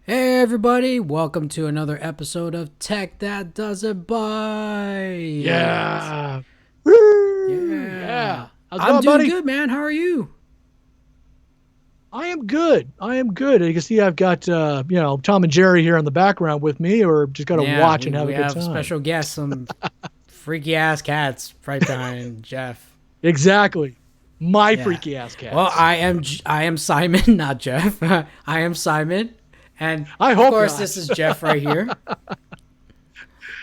Hey everybody, welcome to another episode of Tech That Doesn't Byte. Yeah. Yeah. How's it I'm going, doing buddy? good, man. How are you? I am good. You can see I've got Tom and Jerry here in the background with me, or just got to Yeah, watch we, and have we a good have time. special guests, some freaky ass cats right behind Jeff. Exactly. My Yeah. freaky ass Well, cats. I am Simon, not Jeff. I am Simon. And I of hope course, not. this is Jeff right here.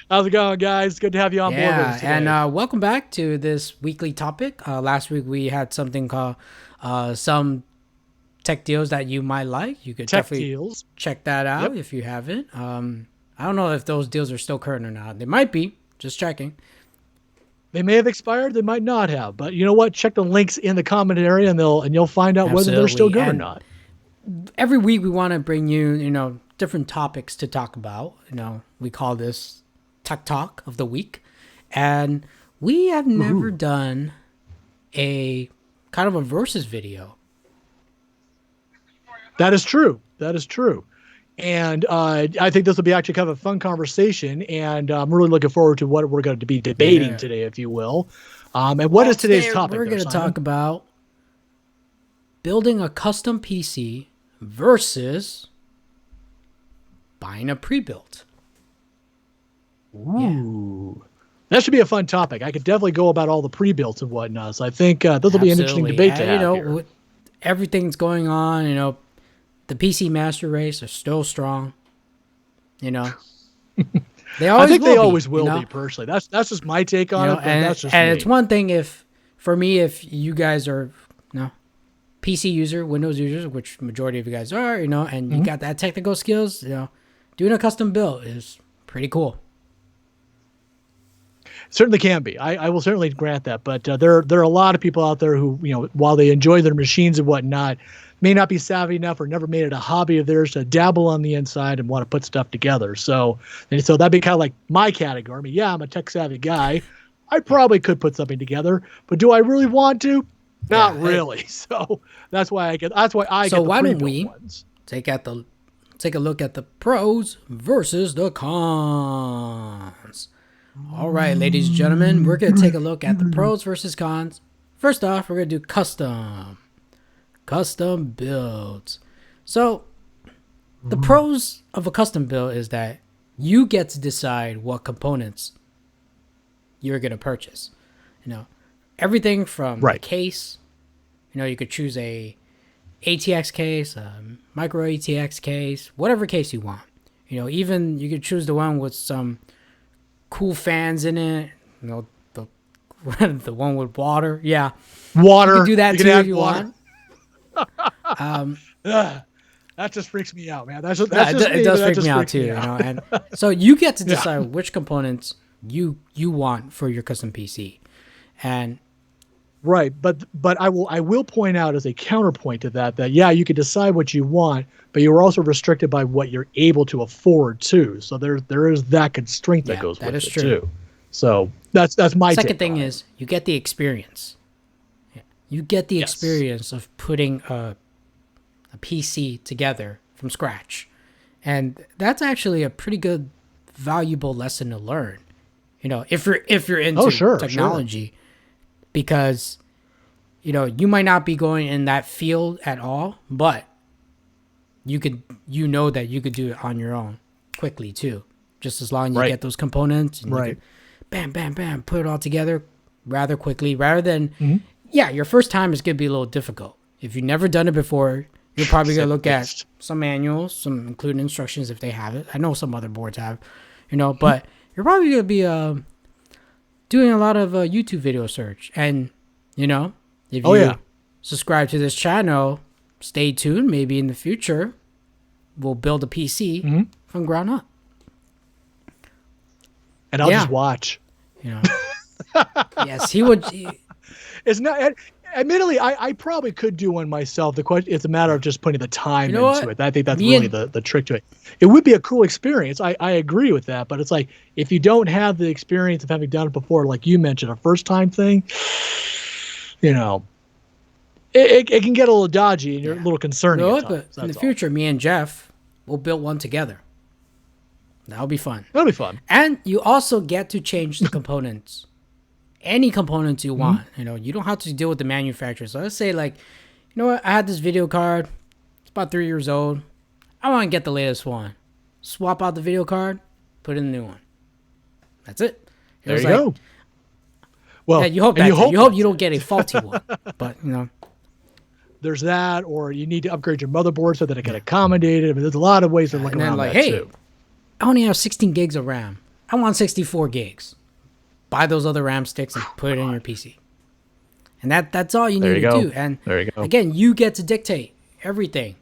How's it going, guys? Good to have you on board with us Yeah, today. and welcome back to this weekly topic. Last week we had something called some tech deals that you might like. You could Tech definitely deals. check that out Yep. if you haven't. I don't know if those deals are still current or not. They might be. Just checking. They may have expired, they might not have. But you know what? Check the links in the comment area and you'll find out whether they're still Absolutely. good or And not. every week we want to bring you, different topics to talk about. We call this Tech Talk of the Week. And we have never done a kind of a versus video. That is true. And I think this will be actually kind of a fun conversation. And I'm really looking forward to what we're going to be debating Yeah. today, if you will. And what is today's Today topic? We're there, going to Simon? talk about building a custom PC versus buying a pre-built. Ooh. That should be a fun topic. I could definitely go about all the pre-builts and whatnot. So I think this will be an interesting Absolutely. debate to And, have here. with everything's going on, the PC master race are still strong. They always I think they will always be, will be, personally. That's just my take on it, but and, that's just and me. it's one thing if you guys are PC user, Windows users, which majority of you guys are, and Mm-hmm. you got that technical skills, doing a custom build is pretty cool. Certainly can be. I will certainly grant that. But there are a lot of people out there who, while they enjoy their machines and whatnot, may not be savvy enough or never made it a hobby of theirs to dabble on the inside and want to put stuff together. So that'd be kind of like my category. I mean, yeah, I'm a tech savvy guy. I probably could put something together, but do I really want to? Not Yeah, really. So that's why I get the why don't pre-built we ones. take a look at the pros versus the cons. All right, ladies and gentlemen, we're going to take a look at the pros versus cons. First off, we're going to do custom builds. So the pros of a custom build is that you get to decide what components you're going to purchase. Everything from the Right. case, you could choose a ATX case, a micro ATX case, whatever case you want. Even you could choose the one with some cool fans in it. The the one with water. Yeah, Water. you can do that You too can if add you water. want. That just freaks me out, man. That's just It me, does but that freak just me out freaks too. out. And so you get to decide which components you want for your custom PC, and Right, but I will point out as a counterpoint to that yeah, you can decide what you want, but you're also restricted by what you're able to afford too. So there is that constraint that Yeah, goes that with is it true. too. So that's my second take thing on it. is you get the experience. You get the Yes. experience of putting a PC together from scratch, and that's actually a pretty good, valuable lesson to learn. If you're into Sure. technology, because you might not be going in that field at all, but you could that you could do it on your own quickly too, just as long as you Right. get those components and you Right. could bam bam bam put it all together rather quickly, rather than Mm-hmm. yeah, your first time is going to be a little difficult. If you've never done it before, you're probably going to look at Fixed. some manuals, some including instructions if they have it. I know some other boards have, but you're probably going to be doing a lot of YouTube video search. And, if you subscribe to this channel, stay tuned. Maybe in the future, we'll build a PC from ground up. And I'll just watch. Yes, he would. It's not, Admittedly, I probably could do one myself. The question, it's a matter of just putting the time into it. I think that's really the trick to it. It would be a cool experience. I agree with that, but it's like if you don't have the experience of having done it before, like you mentioned, a first time thing, you know, it can get a little dodgy and you're a little concerning. You know what, but in the future, me and Jeff will build one together. That'll be fun. That'll be fun. And you also get to change the components. Any components you want. You know, you don't have to deal with the manufacturer. So let's say, like, you know what? I had this video card. It's about 3 years old. I want to get the latest one. Swap out the video card. Put in the new one. That's it. There you go. Well, yeah, you hope you don't get a faulty one. But, you know. There's that, or you need to upgrade your motherboard so that it can accommodate it. I mean, there's a lot of ways to look around that, too. I only have 16 gigs of RAM. I want 64 gigs. Buy those other RAM sticks and put it in your PC. And that's all you need to do. And there you go. Again, you get to dictate everything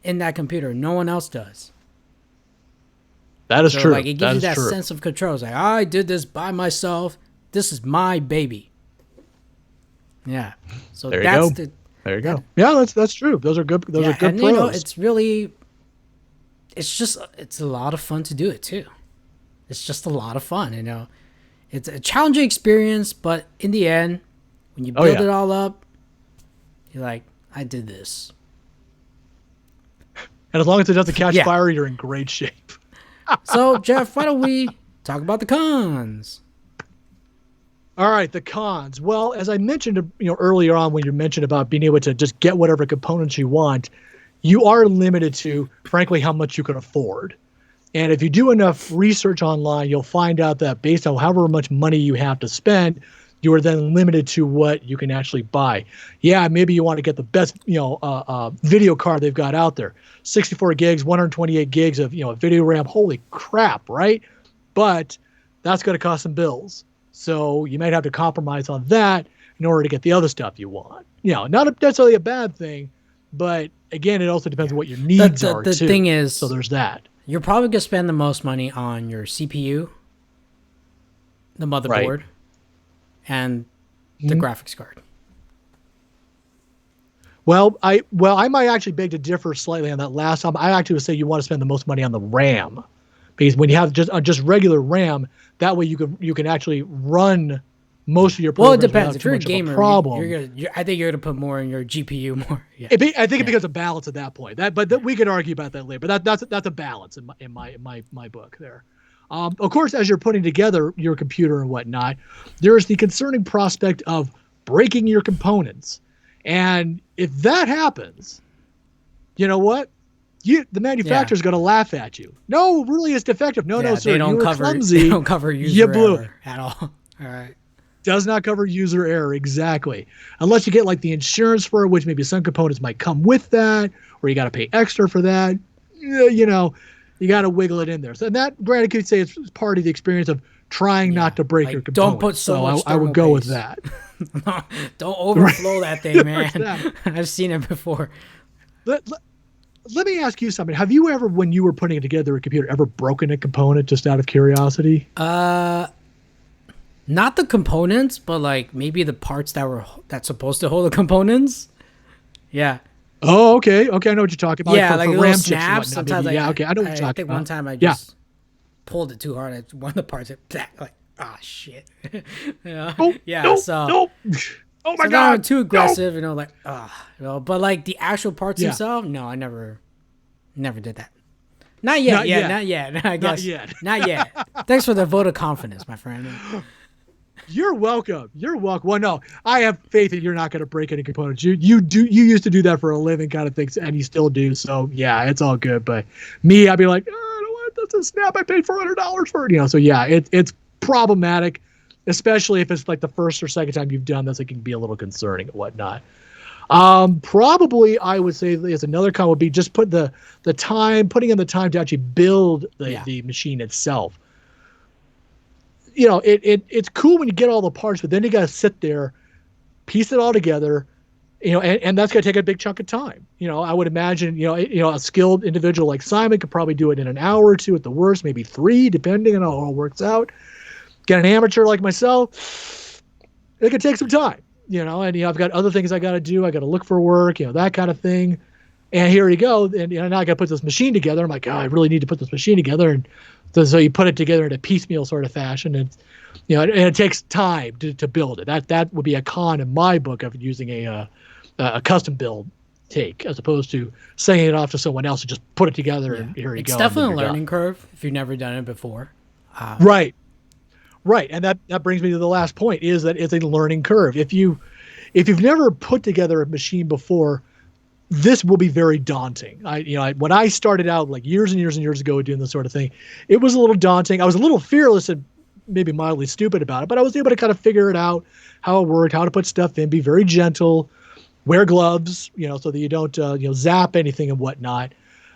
in that computer. No one else does. That is true. Like, it gives you that sense of control. It's like, I did this by myself. This is my baby. Yeah. So there you go. Yeah, that's true. Those are good. Those are good pros. You know, it's a lot of fun to do it too. It's just a lot of fun, you know. It's a challenging experience, but in the end, when you build it all up, you're like, I did this. And as long as it doesn't catch fire, you're in great shape. So, Jeff, why don't we talk about the cons? All right, the cons. Well, as I mentioned, earlier on when you mentioned about being able to just get whatever components you want, you are limited to, frankly, how much you can afford. And if you do enough research online, you'll find out that based on however much money you have to spend, you are then limited to what you can actually buy. Yeah, maybe you want to get the best, video card they've got out there. 64 gigs, 128 gigs of, video RAM. Holy crap, right? But that's going to cost some bills. So you might have to compromise on that in order to get the other stuff you want. Not necessarily a bad thing, but again, it also depends on what your needs are too. The thing is, so there's that. You're probably going to spend the most money on your CPU, the motherboard, and the graphics card. Well, I might actually beg to differ slightly on that last time. I actually would say you want to spend the most money on the RAM, because when you have just regular RAM, that way you can actually run most of your programs. Well, it depends. If you're a gamer, problem. I think you're going to put more in your GPU more. Yeah. I think it becomes a balance at that point. But we could argue about that later. But that's a balance in my book there. Of course, as you're putting together your computer and whatnot, there is the concerning prospect of breaking your components. And if that happens, you know what? The manufacturer's going to laugh at you. No, really, it's defective. No, sir, you were clumsy. They don't cover user error at all. All right. Does not cover user error, exactly. Unless you get like the insurance for it, which maybe some components might come with that, or you got to pay extra for that. You got to wiggle it in there. So and that, granted, could say it's part of the experience of trying not to break your components. Don't put so much I would go with that. Don't overflow that thing, man. I've seen it before. Let me ask you something. Have you ever, when you were putting together a computer, ever broken a component just out of curiosity? Not the components, but like maybe the parts that's supposed to hold the components. Yeah. Oh, okay. Okay, I know what you're talking about. Yeah, like for RAM snaps. Sometimes okay, I know what you're talking about. I think one time I just pulled it too hard. One of the parts, like, shit. No, so. No. Oh my God. I'm too aggressive, but like the actual parts themselves, no, I never did that. Not yet. I guess. Not yet. Thanks for the vote of confidence, my friend. You're welcome. Well, no, I have faith that you're not going to break any components. You used to do that for a living kind of thing, and you still do. So yeah, it's all good. But me, I'd be like, I don't want that's a snap. I paid $400 for it. So yeah, it's problematic, especially if it's like the first or second time you've done this. It can be a little concerning and whatnot. Probably I would say as another con would be just putting in the time to actually build the machine itself. It's cool when you get all the parts, but then you got to sit there, piece it all together, and that's going to take a big chunk of time. I would imagine, a skilled individual like Simon could probably do it in an hour or two at the worst, maybe 3, depending on how it all works out. Get an amateur like myself, it could take some time. and I've got other things I got to do. I got to look for work, that kind of thing. And here you go. And now I got to put this machine together. I'm like, oh, I really need to put this machine together. And so you put it together in a piecemeal sort of fashion. And, and it takes time to build it. That would be a con in my book of using a custom build take, as opposed to sending it off to someone else to just put it together and here you go. It's definitely a learning curve if you've never done it before. Right. And that brings me to the last point, is that it's a learning curve. If you've never put together a machine before, this will be very daunting. When I started out like years and years and years ago doing this sort of thing, it was a little daunting. I was a little fearless and maybe mildly stupid about it, but I was able to kind of figure it out, how it worked, how to put stuff in, be very gentle, wear gloves, so that you don't, zap anything and whatnot.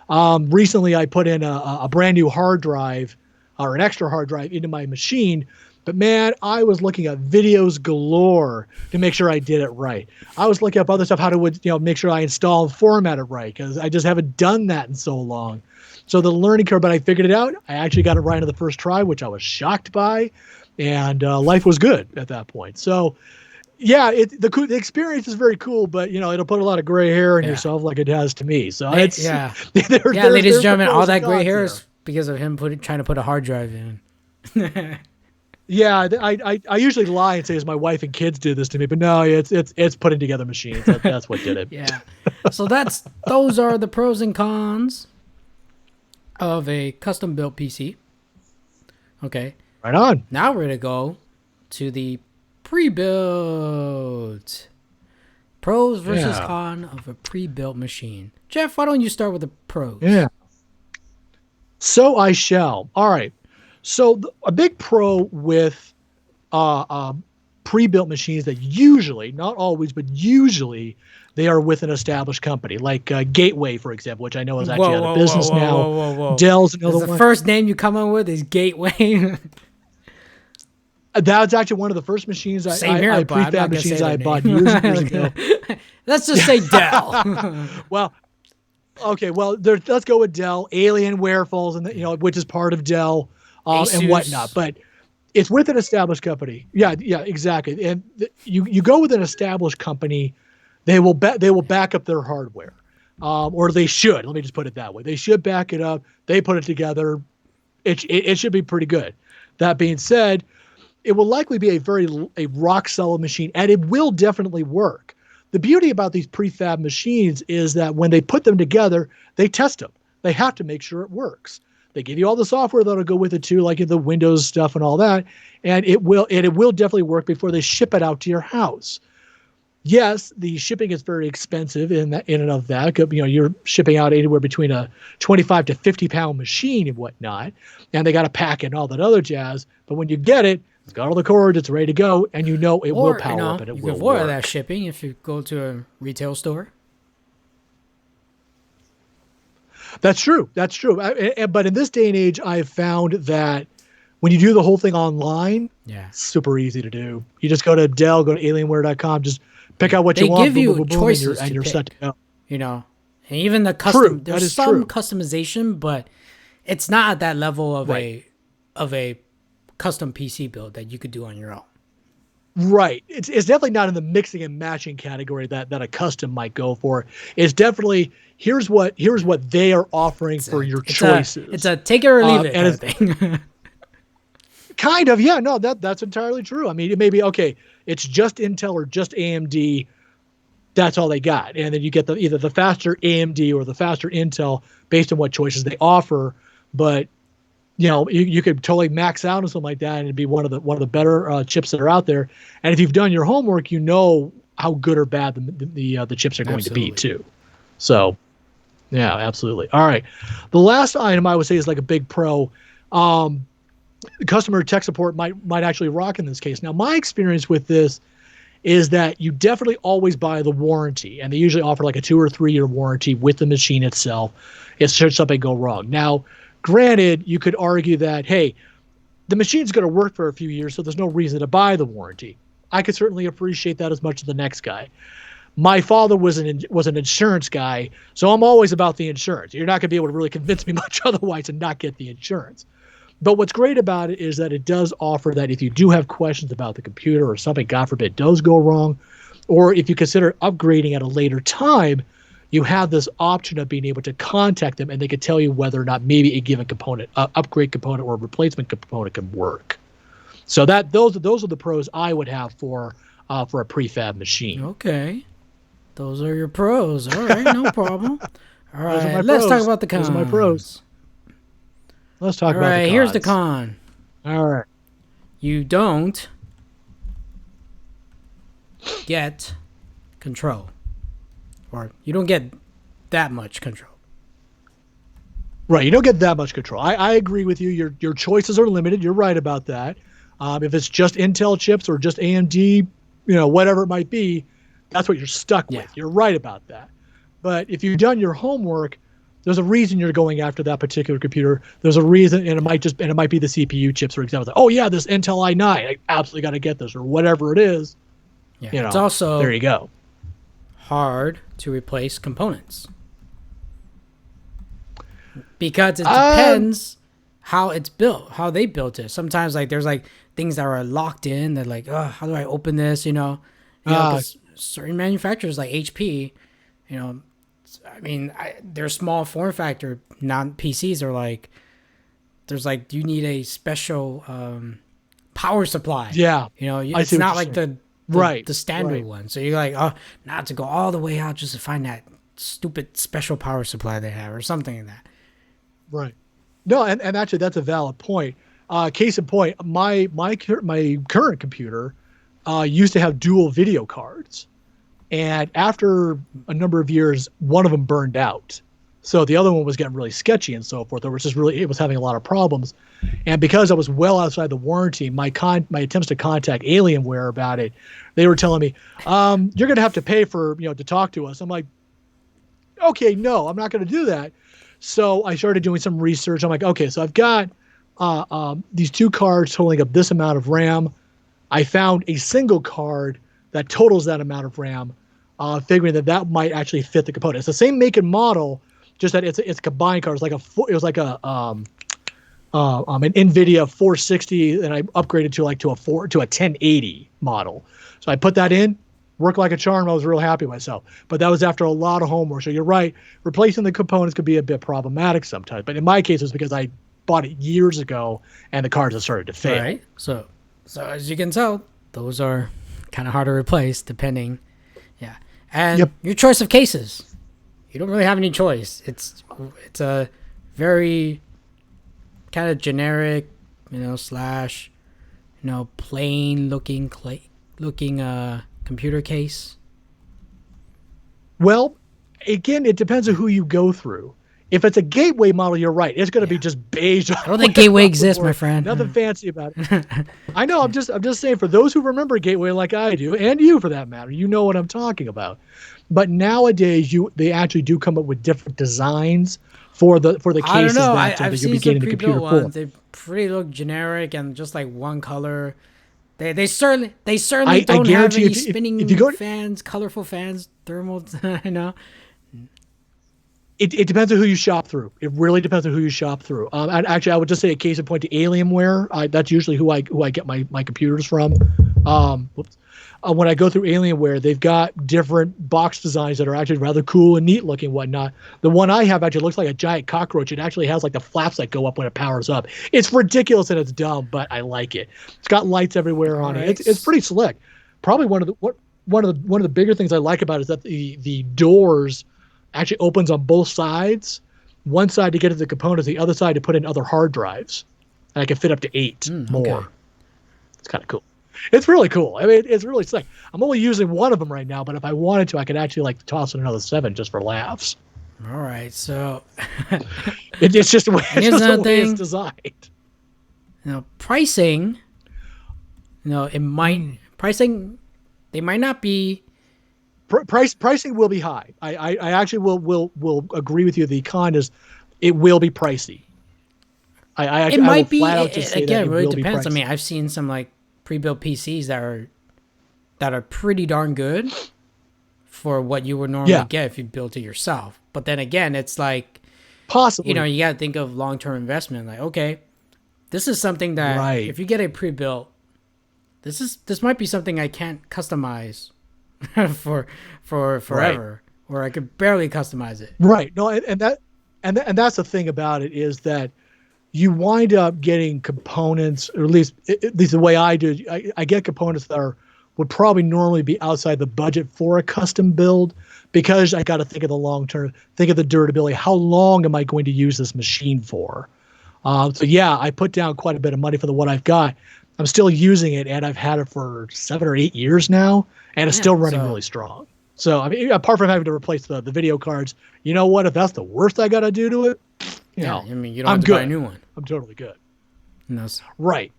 Recently I put in a brand new hard drive or an extra hard drive into my machine. But man, I was looking at videos galore to make sure I did it right. I was looking up other stuff, how to make sure I install and format it right, because I just haven't done that in so long. So the learning curve, but I figured it out. I actually got it right on the first try, which I was shocked by, and life was good at that point. So yeah, the experience is very cool, but it'll put a lot of gray hair in yourself like it has to me. So it's ladies and gentlemen, all that gray hair is because of him trying to put a hard drive in. Yeah, I usually lie and say it's my wife and kids do this to me, but no, it's putting together machines. That's what did it. Yeah. So those are the pros and cons of a custom built PC. Okay. Right on. Now we're gonna go to the pre-built. Pros versus con of a pre-built machine. Jeff, why don't you start with the pros? Yeah. So I shall. All right. So a big pro with pre-built machines that usually, not always, but usually they are with an established company, like Gateway, for example, which I know is actually out of business now. Whoa. Dell's another one. The first name you come up with is Gateway. That's actually one of the first machines prefab machines I bought years and years ago. Let's just say Dell. Well, okay. Well, let's go with Dell, Alienware falls in which is part of Dell. And whatnot, but it's with an established company. Yeah, exactly. And you go with an established company, they will back up their hardware, or they should. Let me just put it that way. They should back it up. They put it together. It should be pretty good. That being said, it will likely be a rock solid machine, and it will definitely work. The beauty about these prefab machines is that when they put them together, they test them. They have to make sure it works. They give you all the software that'll go with it too, like the Windows stuff and all that, and it will definitely work before they ship it out to your house. Yes, the shipping is very expensive in and of that. You're shipping out anywhere between a 25 to 50 pound machine and whatnot, and they got to pack it and all that other jazz. But when you get it, it's got all the cords, it's ready to go, and it will power up and it will work. You can avoid that shipping if you go to a retail store. That's true. But in this day and age, I've found that when you do the whole thing online, it's super easy to do. You just go to Dell, go to Alienware.com, just pick out what you want. They give you choices and you're set to go. And even the custom, there's some customization, but it's not at that level of a custom PC build that you could do on your own. Right. It's definitely not in the mixing and matching category that a custom might go for. It's definitely here's what they are offering for your choices. It's a take it or leave it kind of thing. Kind of, yeah. No, that's entirely true. I mean, it may be okay. It's just Intel or just AMD. That's all they got, and then you get either the faster AMD or the faster Intel based on what choices they offer. But you could totally max out on something like that, and it'd be one of the better chips that are out there. And if you've done your homework, you know how good or bad the chips are going to be too. So, yeah, absolutely. All right, the last item I would say is like a big pro. Customer tech support might actually rock in this case. Now, my experience with this is that you definitely always buy the warranty, and they usually offer like a 2 or 3 year warranty with the machine itself should something go wrong. Now, granted, you could argue that, hey, the machine's going to work for a few years, so there's no reason to buy the warranty. I could certainly appreciate that as much as the next guy. My father was an insurance guy, so I'm always about the insurance. You're not going to be able to really convince me much otherwise and not get the insurance. But what's great about it is that it does offer that if you do have questions about the computer or something, God forbid, does go wrong, Or if you consider upgrading at a later time, you have this option of being able to contact them, and they could tell you whether or not maybe a given component, upgrade component or replacement component can work. So those are the pros I would have for a prefab machine. Okay. Those are your pros. All right, no problem. All right, let's talk about the cons. Those are my pros. Let's talk about the cons. All right, here's the con. All right. You don't get control. Or you don't get that much control. Right, you don't get that much control. I agree with you. Your choices are limited. You're right about that. If it's just Intel chips or just AMD, whatever it might be, that's what you're stuck with. You're right about that. But if you've done your homework, there's a reason you're going after that particular computer. There's a reason, and it might be the CPU chips, for example. Like, oh yeah, this Intel i9, I absolutely got to get this, or whatever it is. Yeah, it's also there you go. Hard to replace components because it depends how it's built, how they built it. Sometimes there's things that are locked in. They're like, oh, how do I open this? Because certain manufacturers like HP, their small form factor non-PCs are there's you need a special power supply. Yeah. It's not like the standard one. So you're like, oh, not to go all the way out just to find that stupid special power supply they have or something like that. Right. No, and actually that's a valid point. Case in point, my current computer used to have dual video cards. And after a number of years, one of them burned out. So the other one was getting really sketchy and so forth. It was having a lot of problems. And because I was well outside the warranty, my attempts to contact Alienware about it, they were telling me, you're going to have to pay for, to talk to us. I'm like, okay, no, I'm not going to do that. So I started doing some research. I'm like, okay, so I've got these two cards totaling up this amount of RAM. I found a single card that totals that amount of RAM, figuring that might actually fit the component. It's the same make and model, just that it's a combined card. It was like an NVIDIA 460, and I upgraded to a 1080 model. So I put that in, worked like a charm. I was real happy with myself. But that was after a lot of homework. So you're right, replacing the components could be a bit problematic sometimes. But in my case, it's because I bought it years ago, and the cards have started to fail. Right. So as you can tell, those are kind of hard to replace, depending. Yeah, and your choice of cases. You don't really have any choice. It's a very kind of generic, slash, plain looking computer case. Well, again, it depends on who you go through. If it's a gateway model, you're right. It's going to be just beige. I don't think gateway exists, my friend. Nothing fancy about it. I know. I'm just saying, for those who remember gateway like I do, and you for that matter, you know what I'm talking about. But nowadays, they actually do come up with different designs for the cases I don't know. that you'll be getting the computer for. They pretty look generic and just like one color. They certainly don't have any spinning fans, colorful fans, thermal. I know. It depends on who you shop through. It really depends on who you shop through. And actually, I would just say a case in point to Alienware. That's usually who I get my computers from. When I go through Alienware, they've got different box designs that are actually rather cool and neat looking, whatnot. The one I have actually looks like a giant cockroach. It actually has the flaps that go up when it powers up. It's ridiculous and it's dumb, but I like it. It's got lights everywhere on it. It's pretty slick. Probably one of the bigger things I like about it is that the doors actually opens on both sides. One side to get to the components, the other side to put in other hard drives. And I can fit up to 8 more. Okay. It's kind of cool. It's really cool. I mean, it's really slick. I'm only using one of them right now, but if I wanted to, I could actually toss in another 7 just for laughs. All right, so it's just the way it's designed. Pricing. Pricing. They might not be. Pricing will be high. I actually will agree with you. The con is it will be pricey. It might be. Again, it really depends. I mean, I've seen some pre-built PCs that are pretty darn good for what you would normally get if you built it yourself. But then again, it's possibly you got to think of long-term investment. Okay, this is something that if you get a pre-built, this might be something I can't customize for forever, or I could barely customize it. Right. No, and that's the thing about it is that you wind up getting components, or at least the way I do. I get components that would probably normally be outside the budget for a custom build, because I got to think of the long term, think of the durability. How long am I going to use this machine for? So yeah, I put down quite a bit of money for what I've got. I'm still using it, and I've had it for 7 or 8 years now, and it's still running really strong. So I mean, apart from having to replace the video cards, you know what? If that's the worst I got to do to it, you know, I mean, you don't have to buy a new one. I'm totally good. No. Right.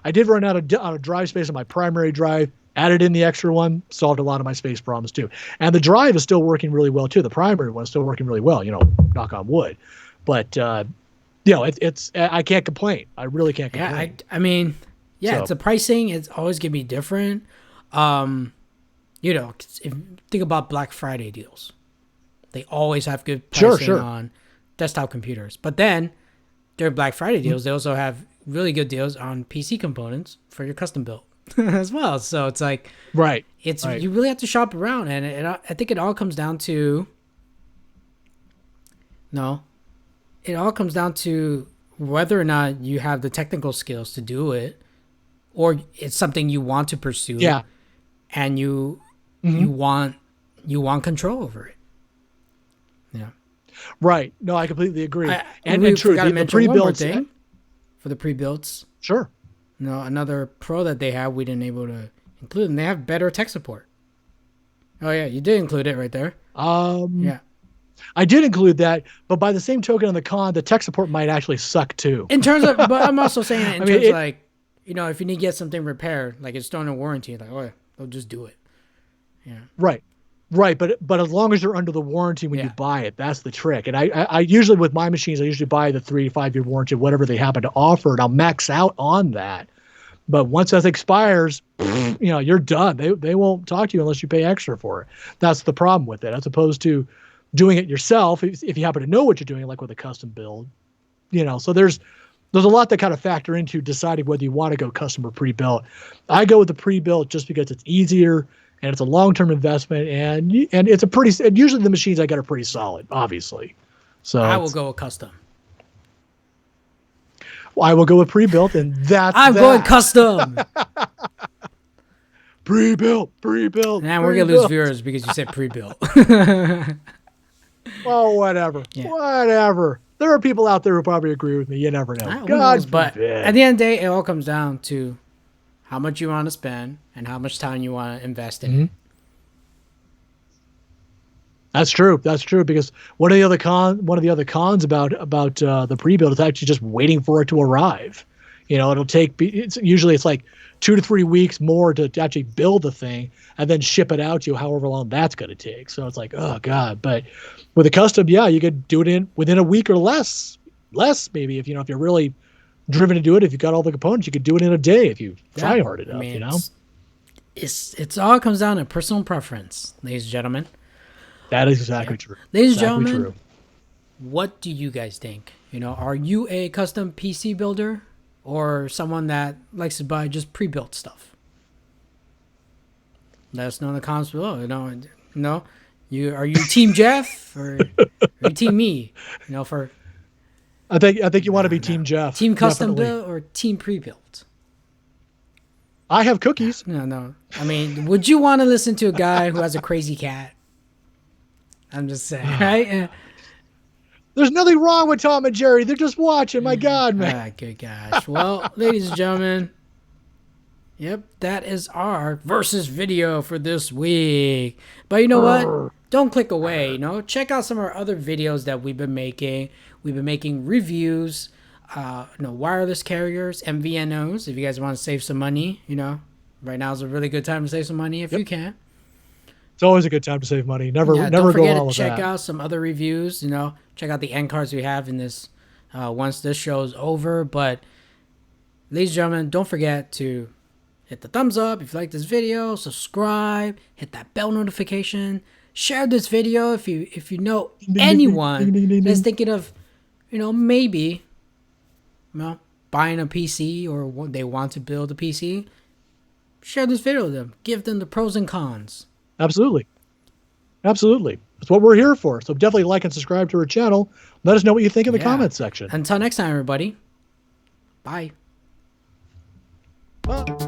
I did run out of drive space on my primary drive. Added in the extra one, solved a lot of my space problems too. And the drive is still working really well too. The primary one is still working really well. You know, knock on wood. But you know, it's I can't complain. I really can't complain. Yeah, I mean, yeah, it's the pricing. It's always gonna be different. You know, think about Black Friday deals. They always have good pricing on desktop computers. But then during Black Friday deals, they also have really good deals on PC components for your custom build as well. So it's like, you really have to shop around, and I think it all comes down to whether or not you have the technical skills to do it, or it's something you want to pursue. Yeah, and you want control over it. Yeah. Right. No, I completely agree. And true. The pre-built thing for the pre-builts. Sure. No, another pro that they have we didn't able to include, and they have better tech support. Oh yeah, you did include it right there. Yeah, I did include that, but by the same token, on the con, the tech support might actually suck too. In terms of, but I'm also saying in terms of like, you know, if you need to get something repaired, like it's still in a warranty, like yeah, they'll just do it. Yeah. Right, but as long as you're under the warranty when you buy it, that's the trick. And I usually, with my machines, I usually buy the 3 to 5 year warranty, whatever they happen to offer, and I'll max out on that. But once that expires, you know, you're done. They won't talk to you unless you pay extra for it. That's the problem with it, as opposed to doing it yourself. If you happen to know what you're doing, like with a custom build, you know. So there's a lot that kind of factor into deciding whether you want to go custom or pre-built. I go with the pre-built just because it's easier. And it's a long-term investment, and it's and usually the machines I get are pretty solid, obviously. So I will go with custom. Well, I will go with pre-built, and I'm going custom. Pre-built. Now we're gonna lose viewers because you said pre-built. Well, whatever. Yeah. Whatever. There are people out there who probably agree with me. You never know. But at the end of the day, it all comes down to how much you want to spend and how much time you want to invest in it. That's true. Because one of the other cons about the pre-build is actually just waiting for it to arrive. You know, it's usually like 2 to 3 weeks more to actually build the thing and then ship it out to you, however long that's going to take. So it's like, oh God. But with a custom, you could do it within a week or less maybe, if you're really driven to do it. If you've got all the components, you could do it in a day if you try hard enough. You know, it's all comes down to personal preference, ladies and gentlemen. That is exactly true. Ladies and gentlemen, what do you guys think? You know, are you a custom PC builder or someone that likes to buy just pre-built stuff? Let us know in the comments below. No, are you Team Jeff or are you Team me? You know, I think you want to be Team Jeff. Team custom build or team pre-built? I have cookies. No. I mean, would you want to listen to a guy who has a crazy cat? I'm just saying, right? There's nothing wrong with Tom and Jerry. They're just watching. My God, man. Good gosh. Well, ladies and gentlemen, yep, that is our versus video for this week. But you know what? Don't click away. Check out some of our other videos that we've been making. We've been making reviews, wireless carriers, MVNOs. If you guys want to save some money, right now is a really good time to save some money if you can. It's always a good time to save money. Never go don't forget wrong with that. Check out some other reviews. Check out the end cards we have in this once this show is over. But ladies and gentlemen, don't forget to hit the thumbs up if you like this video. Subscribe. Hit that bell notification. Share this video if you know anyone that's thinking of, maybe, buying a PC or they want to build a PC. Share this video with them. Give them the pros and cons. Absolutely. Absolutely. That's what we're here for. So definitely like and subscribe to our channel. Let us know what you think in the comments section. Until next time, everybody. Bye. Bye.